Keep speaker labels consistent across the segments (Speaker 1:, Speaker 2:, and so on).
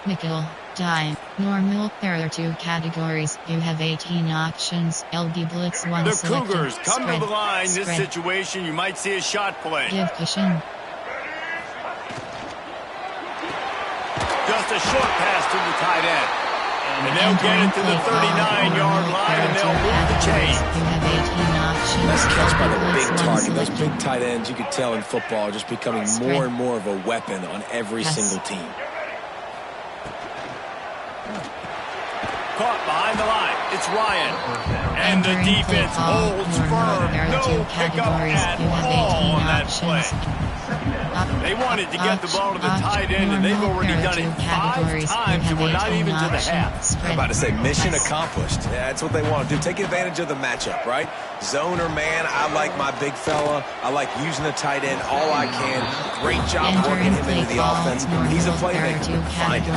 Speaker 1: Nickel, dime, normal. There are 2 categories. You have 18 options. LB Blitz 1
Speaker 2: the
Speaker 1: selected.
Speaker 2: Cougars come
Speaker 1: Spread,
Speaker 2: to the line. This
Speaker 1: spread.
Speaker 2: situation, you might see a shot play.
Speaker 1: Give cushion.
Speaker 2: Just a short pass to the tight end. And they'll get it to the 39-yard line, and they'll move the chains.
Speaker 1: You have 18 options.
Speaker 3: Nice catch by the
Speaker 1: LB
Speaker 3: big
Speaker 1: Blitz 1
Speaker 3: target. Those
Speaker 1: selected.
Speaker 3: big tight ends, you could tell in football, are just becoming more and more of a weapon on every single team.
Speaker 2: Caught behind the line. It's Ryan. And the defense holds firm. No pickup at all on that play. They wanted to get the ball to the tight end, and they've already done it 5 times, and we're not even to the half.
Speaker 3: I'm about to say, mission accomplished. That's what they want to do. Take advantage of the matchup, right? Zone or man, I like my big fella. I like using the tight end all I can. Great job working him into the offense. He's a playmaker. Find him.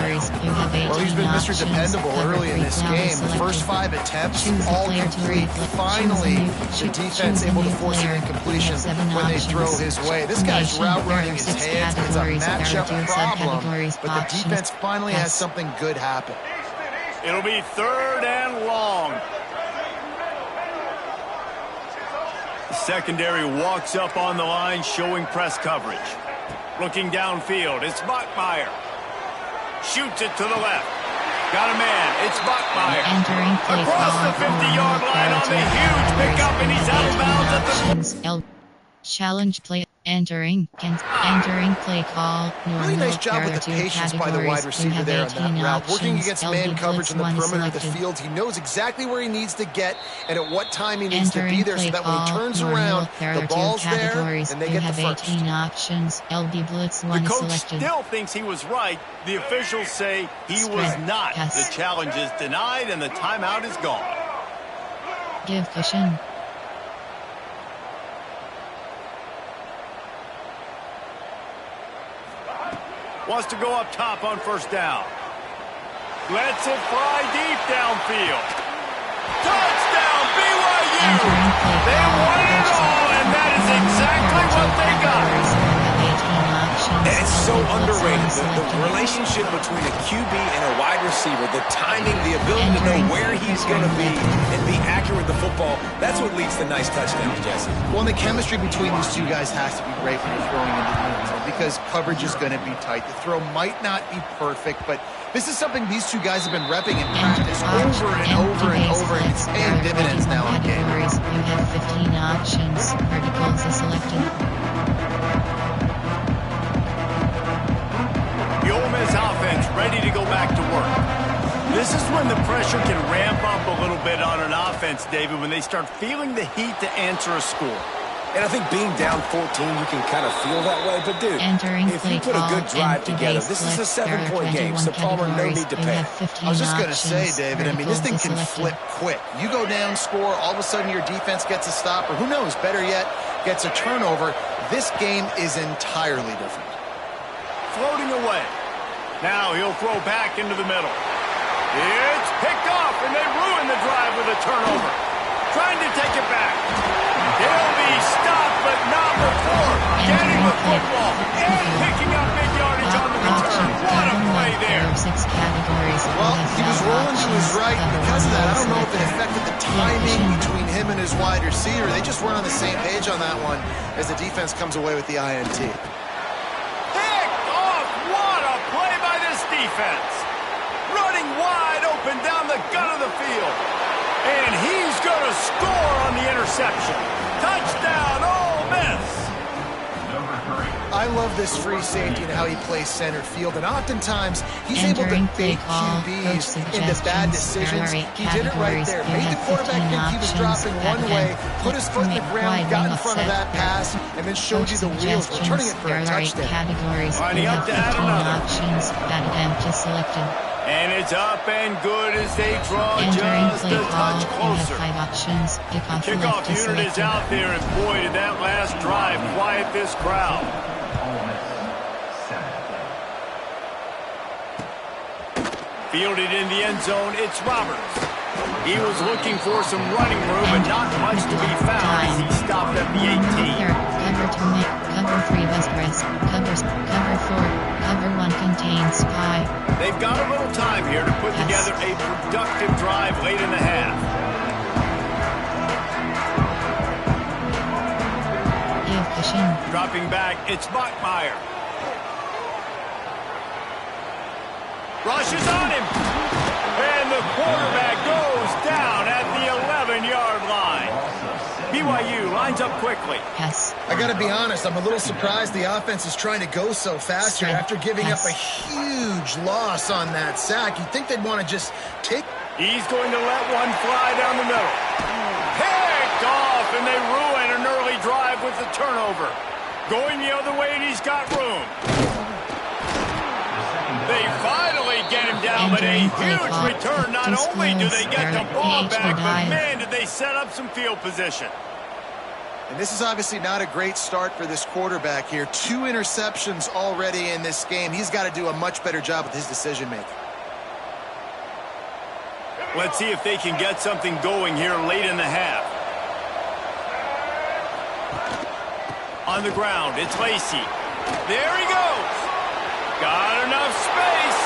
Speaker 4: Well, he's been Mr. Dependable early in this game. The first 5 attempts, all complete. Finally, the defense able to force an incompletion when they throw his way. This guy's route running his hands. It's a matchup problem, but the defense finally has something good happen.
Speaker 2: It'll be 3rd and long. The secondary walks up on the line, showing press coverage. Looking downfield, it's Bachmeier. Shoots it to the left. Got a man, it's Bachmeier. Across the 50-yard line on the huge pickup, and he's out of bounds at the...
Speaker 1: Challenge play. Entering play call.
Speaker 4: Really nice job with the patience by the wide receiver there on that route. Working against man coverage in the perimeter of the field. He knows exactly where he needs to get and at what time he needs to be there so that when he turns around, the ball's there and they get the first.
Speaker 1: 18 options. LB Blitz 1
Speaker 2: the coach
Speaker 1: selected.
Speaker 2: Still thinks he was right. The officials say he was not. The challenge is denied and the timeout is gone.
Speaker 1: Give cushion.
Speaker 2: Wants to go up top on 1st down. Lets it fly deep downfield. Touchdown, BYU! They won it all, and that is exactly what they got.
Speaker 3: And it's so underrated. The relationship between a QB and a wide receiver, the timing, the ability to know where he's going to be and be accurate with the football, that's what leads to nice touchdowns, Jesse.
Speaker 4: Well, and the chemistry between these 2 guys has to be great when you're throwing into the end zone because coverage is going to be tight. The throw might not be perfect, but this is something these 2 guys have been repping in practice over and over and over, and it's paying dividends now in game.
Speaker 1: You have 15 options. Verticals are selected.
Speaker 2: The Ole Miss offense ready to go back to work. This is when the pressure can ramp up a little bit on an offense, David, when they start feeling the heat to answer a score.
Speaker 3: And I think being down 14, you can kind of feel that way. But, dude, if you put a good drive together, this is a 7-point game, so Palmer, no need to panic.
Speaker 4: I was just going to say, David, I mean, this thing can flip quick. You go down, score, all of a sudden your defense gets a stop, or who knows, better yet, gets a turnover. This game is entirely different.
Speaker 2: Floating away. Now he'll throw back into the middle. It's picked off, and they ruin the drive with a turnover. Trying to take it back. He'll be stopped, but not before getting the football and picking up big yardage on the return. What a play there.
Speaker 4: Well, he was rolling to his right, and because of that, I don't know if it affected the timing between him and his wide receiver. They just weren't on the same page on that one as the defense comes away with the INT.
Speaker 2: Picked off. What a play by this defense. Running wide open down the gut of the field. And he's going to score on the interception. Touchdown, Ole Miss.
Speaker 4: I love this free safety and how he plays center field, and oftentimes he's able to bait QBs into bad decisions. He did it right there. Made the quarterback think he was dropping one way, put his foot in the ground, got in front of that pass, and then showed you the wheels, returning it for a touchdown.
Speaker 2: Lining up to add another.
Speaker 1: Selected.
Speaker 2: And it's up and good as they draw just a touch closer. The kickoff unit is out there, and boy, did that last drive quiet this crowd. Fielded in the end zone, it's Roberts. He was looking for some running room, but not much to be found as he stopped at the 18.
Speaker 1: Cover 3 bus press. Cover 4. Cover 1 contains spy.
Speaker 2: They've got a little time here to put together a productive drive late in the half. Dropping back, it's Bachmeyer. Rushes on him. And the quarterback goes down at the 11-yard line. BYU lines up quickly.
Speaker 1: Yes.
Speaker 4: I got to be honest, I'm a little surprised the offense is trying to go so fast here after giving up a huge loss on that sack. You'd think they'd want to just take...
Speaker 2: He's going to let one fly down the middle. Picked off, and they ruin an early drive with the turnover. Going the other way, and he's got room. They finally get him down, but a huge return. Not only do they get the ball back, but man, did they set up some field position.
Speaker 4: And this is obviously not a great start for this quarterback here. 2 interceptions already in this game. He's got to do a much better job with his decision-making.
Speaker 2: Let's see if they can get something going here late in the half. On the ground, it's Lacey. There he goes. Got enough space.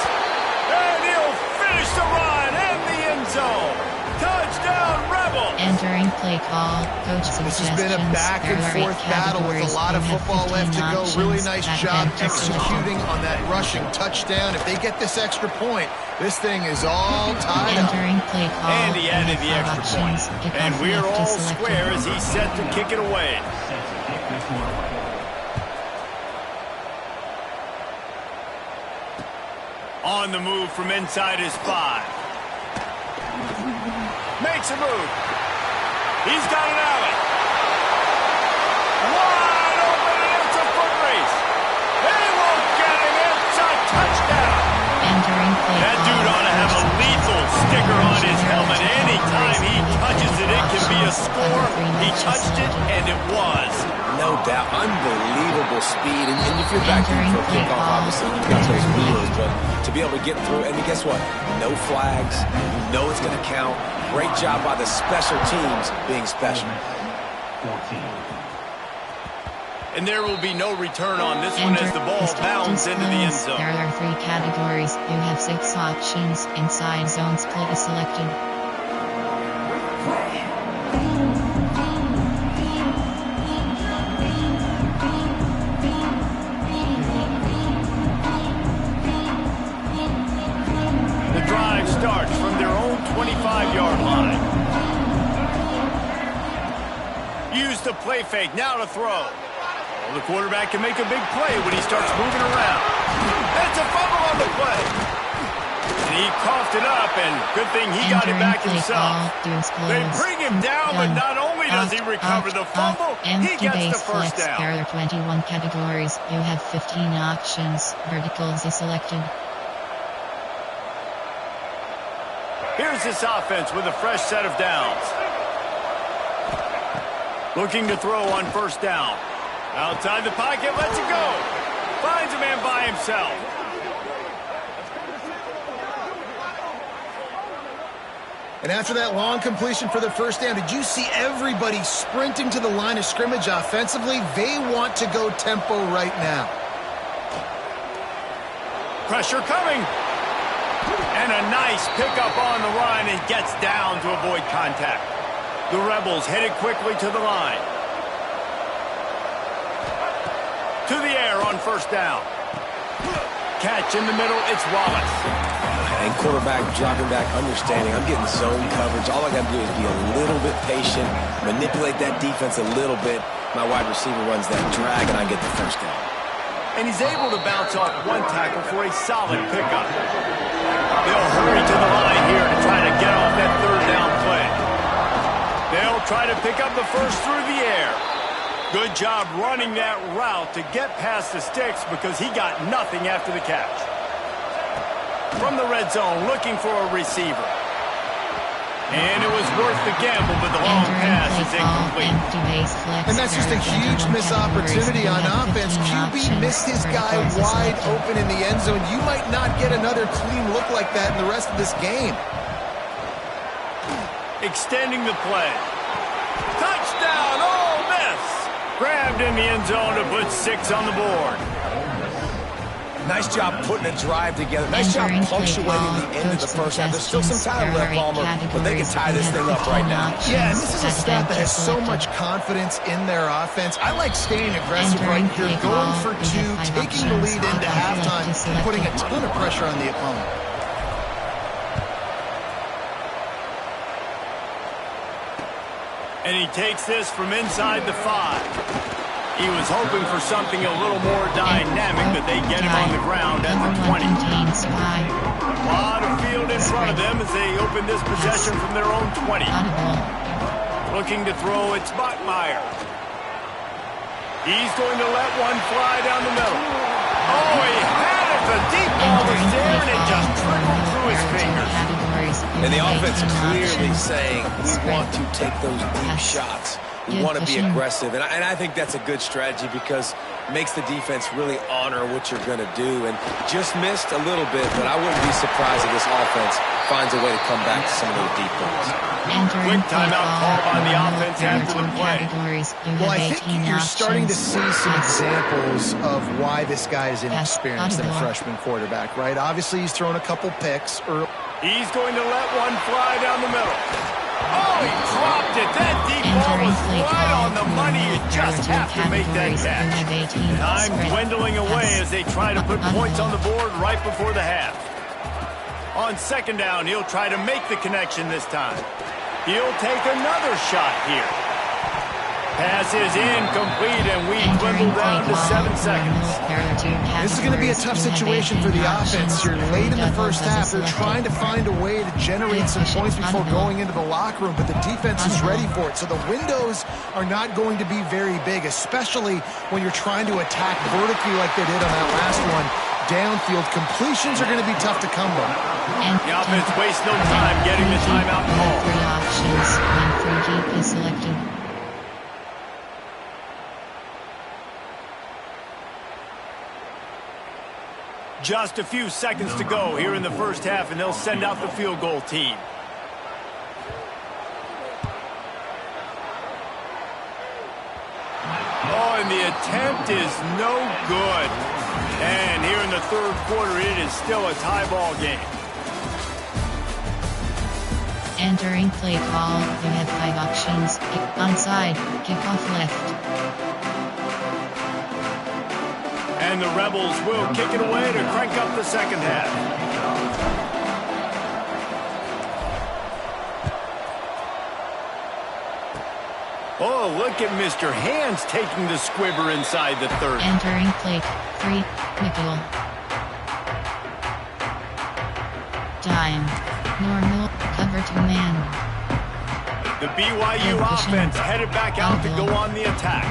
Speaker 2: And he'll finish the run in the end zone. Touchdown, Rebels.
Speaker 1: Entering play call. Coach suggestions.
Speaker 4: This has been a back-and-forth battle with a lot of football left to go. Really nice job executing on that rushing touchdown. If they get this extra point, this thing is all tied up.
Speaker 1: Entering play call.
Speaker 2: And he added the extra point. And we're all square as he's set to kick it away. On the move from inside his 5. Makes a move. He's got an alley. Wide open, and it's a foot race. They won't get him. It's a touchdown. That dude ought to have a lethal sticker on his helmet. Anytime he touches it, it can be a score. He touched it, and it was.
Speaker 3: No doubt. Unbelievable speed. And if you're back here for a kickoff, obviously you've got those wheels, but to be able to get through, and guess what? No flags. You know it's going to count. Great job by the special teams being special.
Speaker 5: 14.
Speaker 2: And there will be no return on this one as the ball bounds into the end zone.
Speaker 1: There are 3 categories. You have 6 options. Inside zone split is selected.
Speaker 2: Starts from their own 25-yard line. Use the play fake, now to throw. Well, the quarterback can make a big play when he starts moving around. That's a fumble on the play. And he coughed it up, and good thing he got it back himself. They bring him down, but not only does he recover the fumble, he gets the first down.
Speaker 1: There are 21 categories. You have 15 options. Verticals is selected.
Speaker 2: Here's this offense with a fresh set of downs. Looking to throw on first down. Outside the pocket, lets it go. Finds a man by himself.
Speaker 4: And after that long completion for the first down, did you see everybody sprinting to the line of scrimmage offensively? They want to go tempo right now.
Speaker 2: Pressure coming. And a nice pickup on the run and gets down to avoid contact. The Rebels headed quickly to the line. To the air on first down. Catch in the middle, it's Wallace.
Speaker 3: And quarterback dropping back, understanding. I'm getting zone coverage. All I got to do is be a little bit patient, manipulate that defense a little bit. My wide receiver runs that drag, and I get the first down.
Speaker 2: And he's able to bounce off one tackle for a solid pickup. They'll hurry to the line here to try to get off that third down play. They'll try to pick up the first through the air. Good job running that route to get past the sticks because he got nothing after the catch. From the red zone, looking for a receiver. And it was worth the gamble, but the long pass is incomplete.
Speaker 4: And that's just a huge missed opportunity on offense. QB missed his guy wide open in the end zone. You might not get another clean look like that in the rest of this game.
Speaker 2: Extending the play. Touchdown, Ole Miss! Grabbed in the end zone to put 6 on the board.
Speaker 3: Nice job putting a drive together. Nice job punctuating the end of the first half. There's still some time left, Palmer, but they can tie this thing up right now.
Speaker 4: Yeah, and this is a staff that has so much confidence in their offense. I like staying aggressive right here, going for 2, taking the lead into halftime, and putting a ton of pressure on the opponent.
Speaker 2: And he takes this from inside the 5. He was hoping for something a little more dynamic, but they get him on the ground at the 20. A lot of field in front of them as they open this possession from their own 20. Looking to throw, it's Bachmeier. He's going to let one fly down the middle. Oh, he had it. The deep ball was there, and it just trickled through his fingers.
Speaker 3: And the offense clearly saying, we want to take those deep shots. We want to be aggressive, and I think that's a good strategy because it makes the defense really honor what you're going to do. And just missed a little bit, but I wouldn't be surprised if this offense finds a way to come back to some of those deep balls.
Speaker 2: Quick timeout call by the offense after the play.
Speaker 4: Well, I think you're starting to see some examples of why this guy is inexperienced in a freshman quarterback, right? Obviously, he's thrown a couple picks early.
Speaker 2: He's going to let one fly down the middle. Oh, he dropped it. That deep ball was right on the money. You just have to make that catch. Time dwindling away as they try to put points on the board right before the half. On second down, he'll try to make the connection this time. He'll take another shot here. Pass is incomplete, and we dwindle down to 7 seconds.
Speaker 4: This is going to be a tough situation for the offense here. Late in the first half, they're trying to find a way to generate some points before going into the locker room, but the defense is ready for it. So the windows are not going to be very big, especially when you're trying to attack vertically like they did on that last one. Downfield completions are going to be tough to come by.
Speaker 2: The offense wastes no time getting the timeout call.
Speaker 1: 3 options when free keep is selected.
Speaker 2: Just a few seconds to go here in the first half, and they'll send out the field goal team. Oh, and the attempt is no good. And here in the third quarter, it is still a tie ball game.
Speaker 1: Entering play call, you have 5 options. Onside, kickoff left.
Speaker 2: And the Rebels will kick it away to crank up the second half. Oh, look at Mr. Hands taking the squibber inside the 30.
Speaker 1: Entering play 3, nickel. Dime. Normal, cover 2 man.
Speaker 2: The BYU offense headed back out to go on the attack.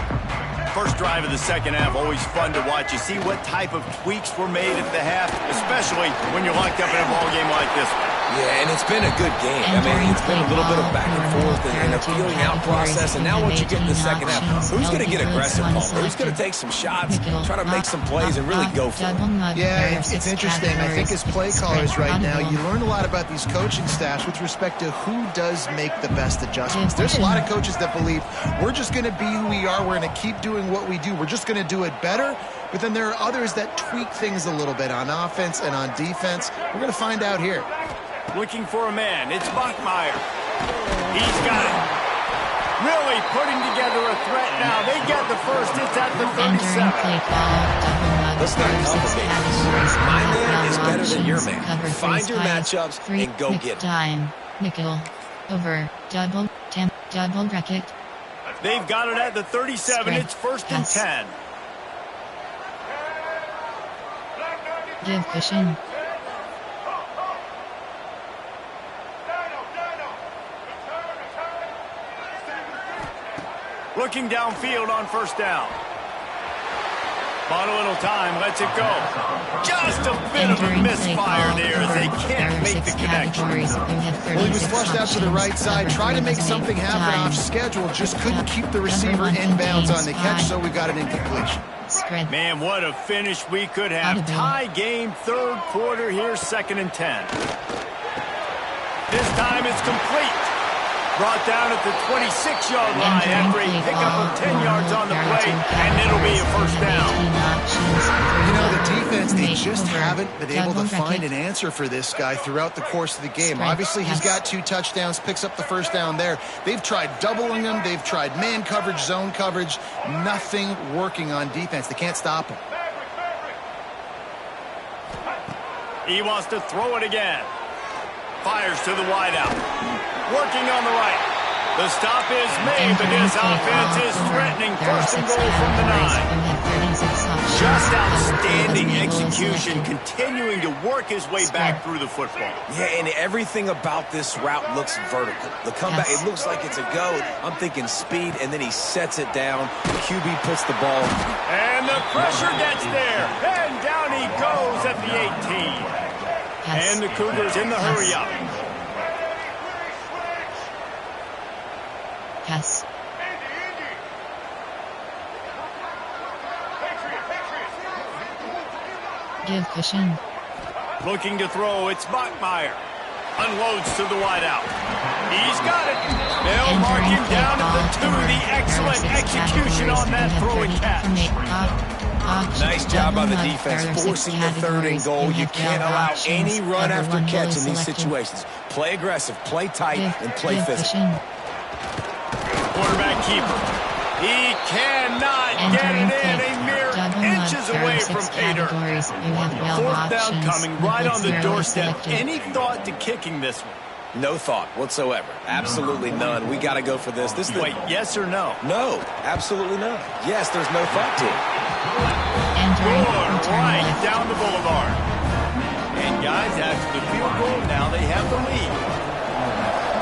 Speaker 2: First drive of the second half, always fun to watch. You see what type of tweaks were made at the half, especially when you're locked up in a ball game like this one.
Speaker 3: Yeah, and it's been a good game. I mean, it's been a little bit of back and forth and a feeling out process. And now once you get in the second half, who's going to get aggressive, Palmer? Who's going to take some shots, try to make some plays, and really go for it?
Speaker 4: Yeah, it's interesting. I think as play callers right now, you learn a lot about these coaching staffs with respect to who does make the best adjustments. There's a lot of coaches that believe we're just going to be who we are. We're going to keep doing what we do. We're just going to do it better. But then there are others that tweak things a little bit on offense and on defense. We're going to find out here.
Speaker 2: Looking for a man. It's Bachmeier. He's got it. Really putting together a threat now. They get the first. It's at the 37.
Speaker 3: Let's not complicate this. My man is better than your man. Find your matchups and go get it.
Speaker 1: Time. Nickel. Over. Double. Temp. Double bracket.
Speaker 2: They've got it at the 37. It's first and 10.
Speaker 1: Give cushion.
Speaker 2: Looking downfield on first down. Bought a little time, lets it go. Just a bit of a misfire there as they can't make the connection.
Speaker 4: Well, he was flushed out to the right side, tried to make something happen off schedule, just couldn't keep the receiver inbounds on the catch, so we got an incompletion.
Speaker 2: Man, what a finish we could have. Tie game, third quarter here, second and 10. This time it's complete. Brought down at the 26-yard line after a pickup of 10 yards on the play, and it'll be a first down.
Speaker 4: You know, the defense, they just haven't been able to find an answer for this guy throughout the course of the game. Obviously, he's got 2 touchdowns, picks up the first down there. They've tried doubling him. They've tried man coverage, zone coverage. Nothing working on defense. They can't stop him.
Speaker 2: He wants to throw it again. Fires to the wideout. Working on the right. The stop is made, but this offense is threatening first and goal from the 9. Just outstanding execution, continuing to work his way back through the football.
Speaker 3: Yeah, and everything about this route looks vertical. The comeback, it looks like it's a go. I'm thinking speed, and then he sets it down. The QB puts the ball.
Speaker 2: And the pressure gets there. And down he goes at the 18. And the Cougars in the hurry up.
Speaker 1: Yes. Give cushion.
Speaker 2: Looking to throw, it's Bachmeier. Unloads to the wideout. He's got it. They'll mark him down at the 2. The excellent execution on that throw and catch.
Speaker 3: Nice job by the defense, forcing the 3rd and goal. You can't allow any run after catch in these situations. Play aggressive, play tight, and play physical.
Speaker 2: Quarterback keeper. He cannot get it in. A mere inches away from pay dirt. 4th down coming right on the doorstep. Any thought to kicking this one?
Speaker 3: No thought whatsoever. Absolutely none. We got to go for this.
Speaker 2: Wait, yes or no?
Speaker 3: No, absolutely none. Yes, there's no thought to it.
Speaker 2: Good, right down the boulevard. And guys, after the field goal, now they have the lead.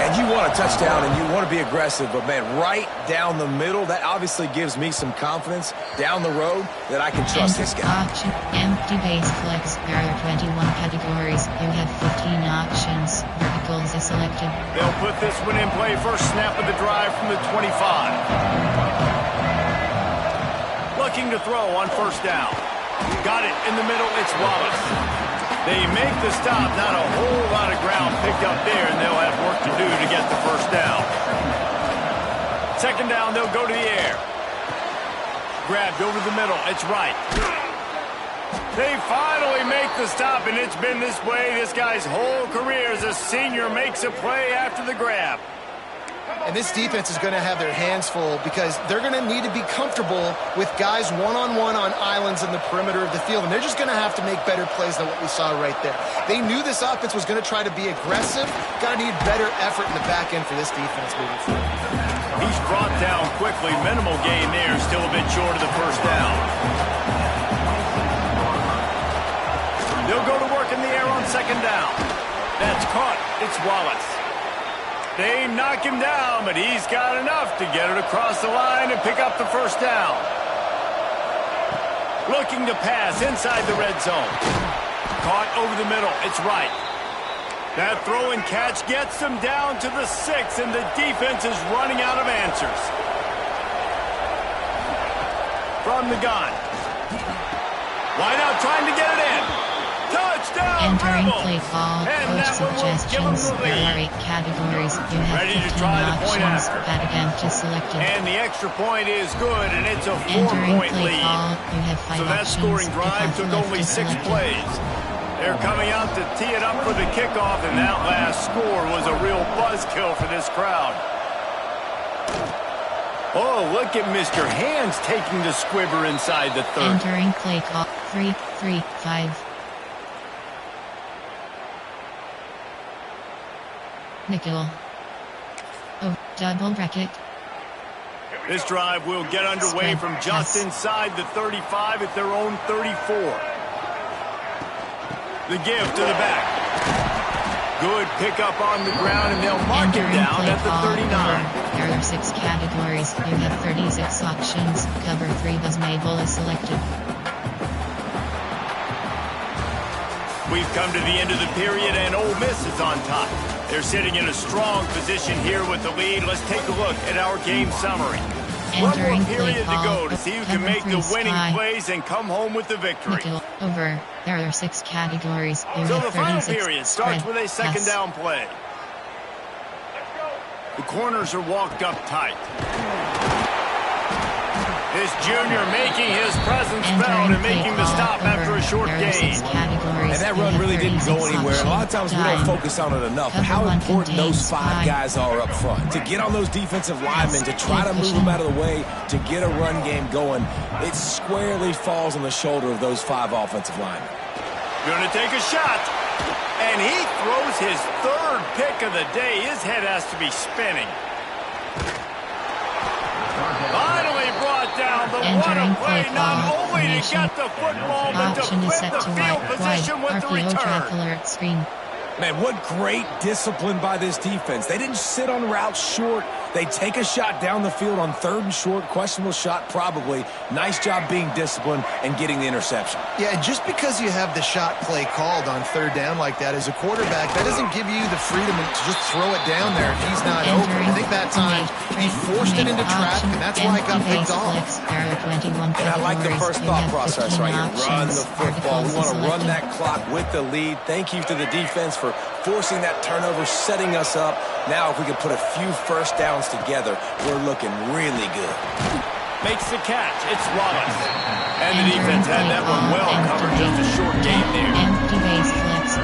Speaker 3: And you want a touchdown and you want to be aggressive, but man, right down the middle, that obviously gives me some confidence down the road that I can trust this guy.
Speaker 1: Option, empty base flex. There are 21 categories. You have 15 options. Verticals is selected.
Speaker 2: They'll put this one in play. First snap of the drive from the 25. Looking to throw on first down. Got it in the middle. It's Wallace. They make the stop. Not a whole lot of ground picked up there, and they'll have work to do to get the first down. Second down, they'll go to the air. Grabbed over the middle. It's right. They finally make the stop, and it's been this way this guy's whole career as a senior makes a play after the grab.
Speaker 4: And this defense is going to have their hands full because they're going to need to be comfortable with guys one-on-one on islands in the perimeter of the field. And they're just going to have to make better plays than what we saw right there. They knew this offense was going to try to be aggressive. Got to need better effort in the back end for this defense moving forward.
Speaker 2: He's brought down quickly. Minimal gain there. Still a bit short of the first down. They'll go to work in the air on second down. That's caught. It's Wallace. They knock him down, but he's got enough to get it across the line and pick up the first down. Looking to pass inside the red zone. Caught over the middle. It's right. That throw and catch gets them down to the 6, and the defense is running out of answers. From the gun. Wideout trying to get it in. Touchdown,
Speaker 1: Entering
Speaker 2: Rebels.
Speaker 1: play call,
Speaker 2: And
Speaker 1: coach
Speaker 2: that one will give them
Speaker 1: suggestions.
Speaker 2: the
Speaker 1: There are
Speaker 2: lead.
Speaker 1: 8 categories. You have
Speaker 2: Ready to
Speaker 1: 15
Speaker 2: try the point
Speaker 1: options.
Speaker 2: after.
Speaker 1: That attempt is selected.
Speaker 2: And the extra point is good, and it's a
Speaker 1: Entering
Speaker 2: 4-point
Speaker 1: play
Speaker 2: lead.
Speaker 1: call, you have 5
Speaker 2: So that
Speaker 1: options.
Speaker 2: scoring drive
Speaker 1: If
Speaker 2: took
Speaker 1: left
Speaker 2: only
Speaker 1: is
Speaker 2: 6
Speaker 1: selected.
Speaker 2: plays. They're coming out to tee it up for the kickoff, and that last score was a real buzzkill for this crowd. Oh, look at Mr. Hands taking the squibber inside the 30.
Speaker 1: Entering play call 3-3-5. Nickel. Oh, double bracket.
Speaker 2: This drive will get underway
Speaker 1: Spread
Speaker 2: from just
Speaker 1: pass.
Speaker 2: inside the 35 at their own 34. The give to the back. Good pickup on the ground, and they'll mark him
Speaker 1: Entering
Speaker 2: down
Speaker 1: play
Speaker 2: at the
Speaker 1: call
Speaker 2: 39.
Speaker 1: over. There are 6 categories. You have 36 options. Cover 3 Busmable is selected.
Speaker 2: We've come to the end of the period, and Ole Miss is on top. They're sitting in a strong position here with the lead. Let's take a look at our game summary. One
Speaker 1: Entering
Speaker 2: more
Speaker 1: play
Speaker 2: period to
Speaker 1: call.
Speaker 2: go to see who can
Speaker 1: Cover
Speaker 2: make the
Speaker 1: 3
Speaker 2: winning
Speaker 1: spy.
Speaker 2: plays and come home with the victory.
Speaker 1: Nickel. Over. There are 6 categories. You
Speaker 2: So
Speaker 1: have
Speaker 2: the final
Speaker 1: 36.
Speaker 2: period starts
Speaker 1: Spread
Speaker 2: with a second
Speaker 1: pass.
Speaker 2: down play. The corners are walked up tight. This junior making his presence felt and making the stop after a short gain.
Speaker 3: And that run really didn't go anywhere. And a lot of times we don't focus on it enough. But how important those 5 guys are up front. To get on those defensive linemen, to try to move them out of the way, to get a run game going, it squarely falls on the shoulder of those 5 offensive linemen.
Speaker 2: Going to take a shot. And he throws his 3rd pick of the day. His head has to be spinning. Finally brought down the one play, not only to get the football, but to flip the field position with the return.
Speaker 3: Man, what great discipline by this defense. They didn't sit on routes short. They take a shot down the field on 3rd and short. Questionable shot, probably. Nice job being disciplined and getting the interception.
Speaker 4: Yeah, and just because you have the shot play called on 3rd down like that as a quarterback, that doesn't give you the freedom to just throw it down there if he's not open. I think that time he forced it into traffic, and that's why it got picked off.
Speaker 3: And I like the first thought process right here. Run the football. We want to run that clock with the lead. Thank you to the defense for forcing that turnover, setting us up. Now if we can put a few first downs together, we're looking really good.
Speaker 2: Makes the catch. It's Wallace. And the defense had that one well covered. Just a short gain there.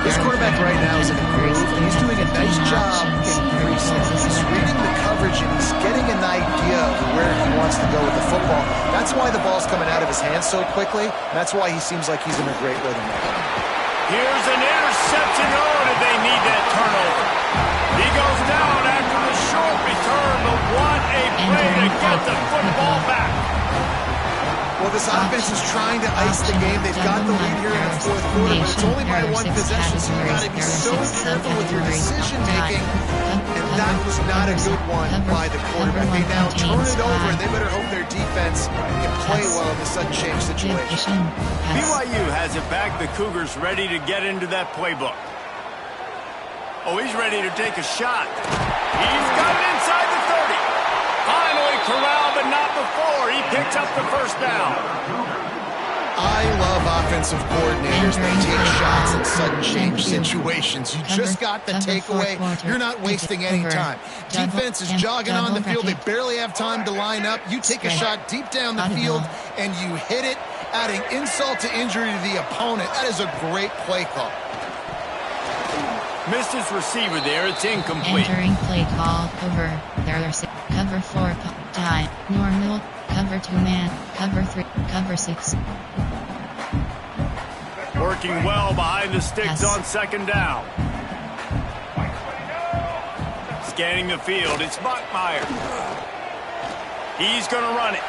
Speaker 4: This quarterback right now is in a groove. He's doing a nice job increasing. He's reading the coverage and he's getting an idea of where he wants to go with the football. That's why the ball's coming out of his hands so quickly. That's why he seems like he's in a great rhythm right now.
Speaker 2: Here's an interception. Oh, did they need that turnover? He goes down after the short return, but what a play to get the football back.
Speaker 4: Well, this offense is trying to ice the game. They've got the lead here in the 4th quarter, but it's only by 1 possession, so you've got to be so careful with your decision-making, and that was not a good one by the quarterback. They now turn it over, and they better hope their defense can play well in the sudden change situation.
Speaker 2: BYU has it back. The Cougars ready to get into that playbook. Oh, he's ready to take a shot. He's got it inside the 30. Finally corralled, but not before. He picks up the first down.
Speaker 4: I love offensive coordinators that take shots in sudden change situations. You just got the takeaway. You're not wasting any time. Defense is jogging on the field. They barely have time to line up. You take a shot deep down the field, and you hit it, adding insult to injury to the opponent. That is a great play call.
Speaker 2: Missed his receiver there. It's incomplete.
Speaker 1: Entering play call over. There's cover 4 tie. Normal. Cover 2 man. Cover 3. Cover 6.
Speaker 2: Working well behind the sticks on 2nd down. Scanning the field. It's Buckmeyer. He's going to run it.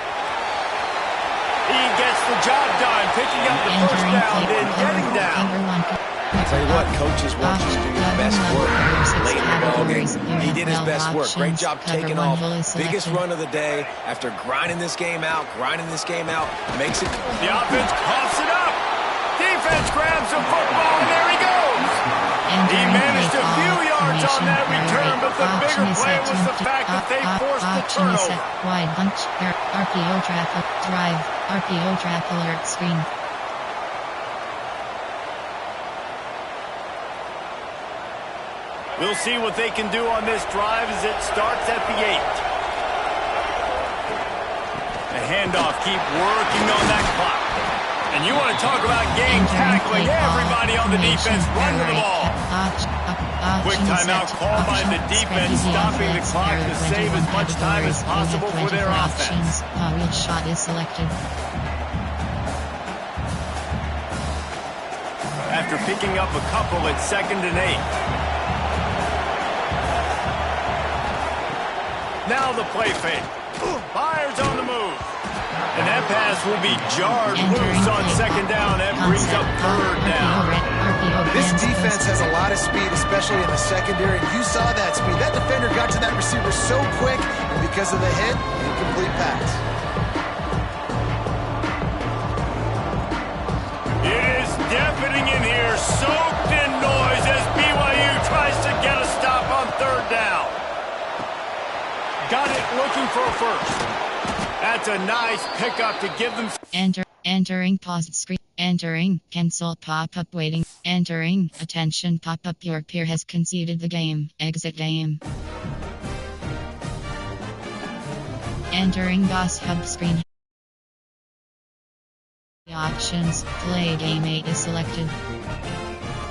Speaker 2: He gets the job done. Picking up the first down and getting down.
Speaker 3: I'll tell you what, coaches want you to do your best work late in the ball game. He did his best work. Great job taking off. Biggest run of the day after grinding this game out, makes it.
Speaker 2: The offense coughs it up. Defense grabs the football, and there he goes. He managed a few yards on that return, but the bigger play was the fact that they forced the turnover.
Speaker 1: Wide bunch, RPO trap, drive, RPO trap alert screen.
Speaker 2: We'll see what they can do on this drive as it starts at the 8. The handoff, keep working on that clock. And you want to talk about game tackling. Everybody on the defense running the ball. Quick timeout called by the defense, stopping the clock to save as much time as possible for their offense.
Speaker 1: Which shot is selected?
Speaker 2: After picking up a couple at 2nd and 8. Now the play fake. Fires on the move. And that pass will be jarred loose on 2nd down. That brings up 3rd down.
Speaker 4: This defense has a lot of speed, especially in the secondary. You saw that speed. That defender got to that receiver so quick, and because of the hit, incomplete pass.
Speaker 2: It is deafening in here, soaked in noise as BYU tries to get a stop on 3rd down. Got it, looking for a first. That's a nice pickup to give them.
Speaker 1: Entering paused screen. Entering cancel pop-up waiting. Entering attention pop-up. Your peer has conceded the game. Exit game. Entering DOS hub screen. Options, play game 8 is selected.